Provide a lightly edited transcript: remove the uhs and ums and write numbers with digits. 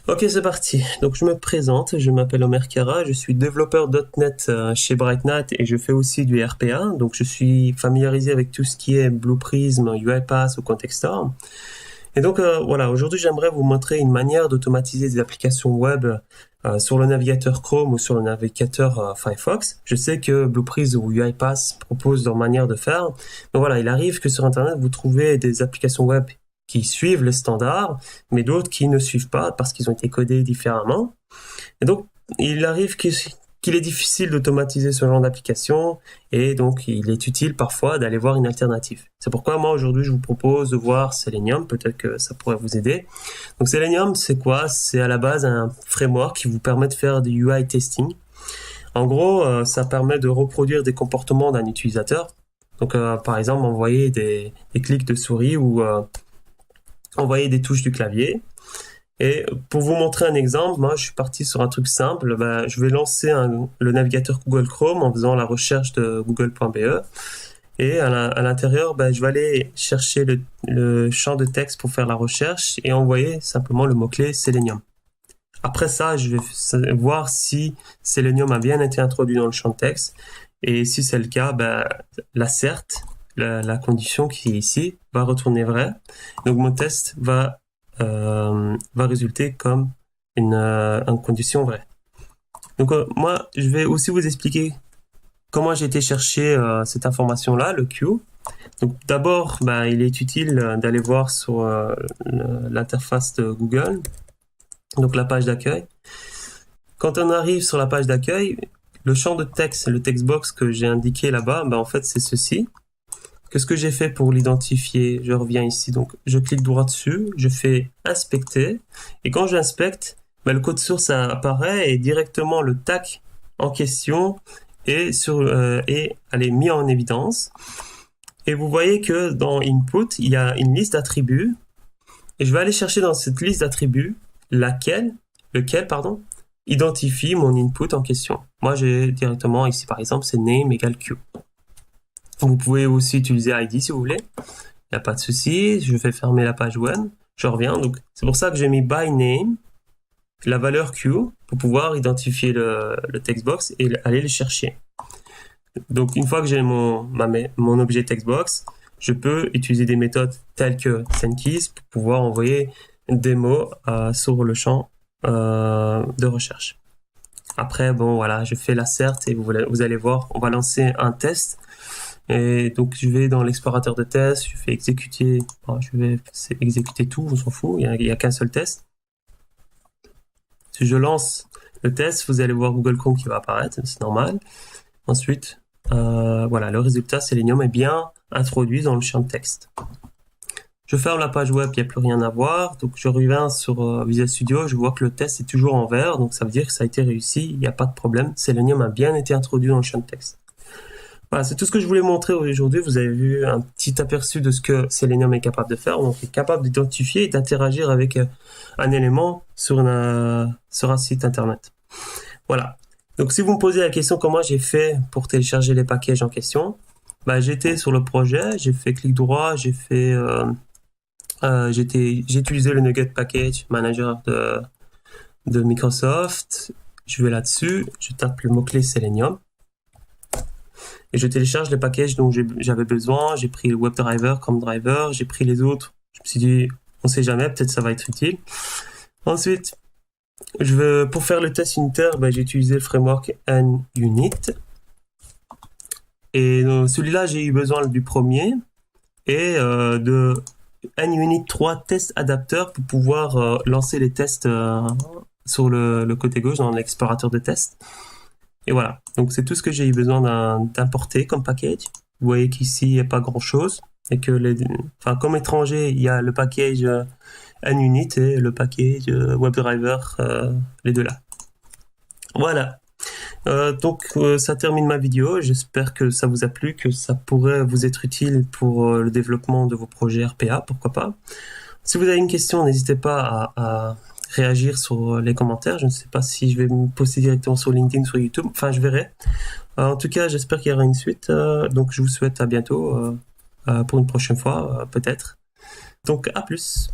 Ok, c'est parti. Donc, je me présente, je m'appelle Omer Kara, je suis développeur .NET chez Brightnut et je fais aussi du RPA. Donc, je suis familiarisé avec tout ce qui est Blue Prism, UiPath ou Contextor. Et donc, voilà, aujourd'hui, j'aimerais vous montrer une manière d'automatiser des applications web sur le navigateur Chrome ou sur le navigateur Firefox. Je sais que Blue Prism ou UiPath proposent leur manière de faire. Donc voilà, il arrive que sur Internet, vous trouvez des applications web qui suivent les standards, mais d'autres qui ne suivent pas parce qu'ils ont été codés différemment. Et donc, il arrive qu'il est difficile d'automatiser ce genre d'application et donc il est utile parfois d'aller voir une alternative. C'est pourquoi moi aujourd'hui je vous propose de voir Selenium, peut-être que ça pourrait vous aider. Donc Selenium c'est quoi? C'est à la base un framework qui vous permet de faire du UI testing. En gros, ça permet de reproduire des comportements d'un utilisateur. Donc par exemple envoyer des clics de souris ou envoyer des touches du clavier. Et pour vous montrer un exemple, moi je suis parti sur un truc simple. Je vais lancer le navigateur Google Chrome en faisant la recherche de google.be. Et à l'intérieur, je vais aller chercher le champ de texte pour faire la recherche et envoyer simplement le mot-clé Selenium. Après ça, je vais voir si Selenium a bien été introduit dans le champ de texte. Et si c'est le cas, l'assert, la condition qui est ici, va retourner vrai. Donc mon test va résulter comme une condition vraie. Donc moi, je vais aussi vous expliquer comment j'ai été chercher cette information-là, le Q. Donc d'abord, il est utile d'aller voir sur l'interface de Google, donc la page d'accueil. Quand on arrive sur la page d'accueil, le champ de texte, le textbox que j'ai indiqué là-bas, en fait c'est ceci. Qu'est-ce que j'ai fait pour l'identifier? Je reviens ici, donc je clique droit dessus, je fais inspecter, et quand j'inspecte, le code source apparaît et directement le tag en question est mis en évidence. Et vous voyez que dans input, il y a une liste d'attributs, et je vais aller chercher dans cette liste d'attributs lequel identifie mon input en question. Moi, j'ai directement ici, par exemple, c'est name égale Q. Vous pouvez aussi utiliser ID si vous voulez. Il n'y a pas de souci. Je vais fermer la page web. Je reviens. Donc, c'est pour ça que j'ai mis by name, la valeur Q, pour pouvoir identifier le textbox et aller le chercher. Donc, une fois que j'ai mon objet textbox, je peux utiliser des méthodes telles que sendKeys pour pouvoir envoyer des mots sur le champ de recherche. Après, voilà, je fais l'assert et vous allez voir, on va lancer un test. Et donc je vais dans l'explorateur de test, je fais exécuter, exécuter tout, on s'en fout, il y a qu'un seul test. Si je lance le test, vous allez voir Google Chrome qui va apparaître, c'est normal. Ensuite, voilà, le résultat Selenium est bien introduit dans le champ de texte. Je ferme la page web, il n'y a plus rien à voir, donc je reviens sur Visual Studio, je vois que le test est toujours en vert, donc ça veut dire que ça a été réussi, il n'y a pas de problème, Selenium a bien été introduit dans le champ de texte. Voilà, c'est tout ce que je voulais montrer aujourd'hui. Vous avez vu un petit aperçu de ce que Selenium est capable de faire. Donc, il est capable d'identifier et d'interagir avec un élément sur un site internet. Voilà. Donc, si vous me posez la question comment j'ai fait pour télécharger les packages en question, j'étais sur le projet, j'ai fait clic droit, j'ai utilisé le Nugget Package Manager de Microsoft. Je vais là-dessus, je tape le mot-clé Selenium. Et je télécharge les packages dont j'avais besoin. J'ai pris le WebDriver comme driver. J'ai pris les autres. Je me suis dit, on sait jamais, peut-être ça va être utile. Ensuite, pour faire le test unitaire, j'ai utilisé le framework NUnit. Et celui-là, j'ai eu besoin du premier et de NUnit 3 test adapteur pour pouvoir lancer les tests sur le côté gauche dans l'explorateur de test. Et voilà, donc c'est tout ce que j'ai eu besoin d'importer comme package. Vous voyez qu'ici, il n'y a pas grand-chose. Et que comme étranger, il y a le package NUnit et le package WebDriver, les deux là. Voilà. Donc ça termine ma vidéo. J'espère que ça vous a plu, que ça pourrait vous être utile pour le développement de vos projets RPA, pourquoi pas. Si vous avez une question, n'hésitez pas à réagir sur les commentaires. Je ne sais pas si je vais me poster directement sur LinkedIn, sur YouTube. Enfin, je verrai. En tout cas, j'espère qu'il y aura une suite. Donc, je vous souhaite à bientôt pour une prochaine fois, peut-être. Donc, à plus.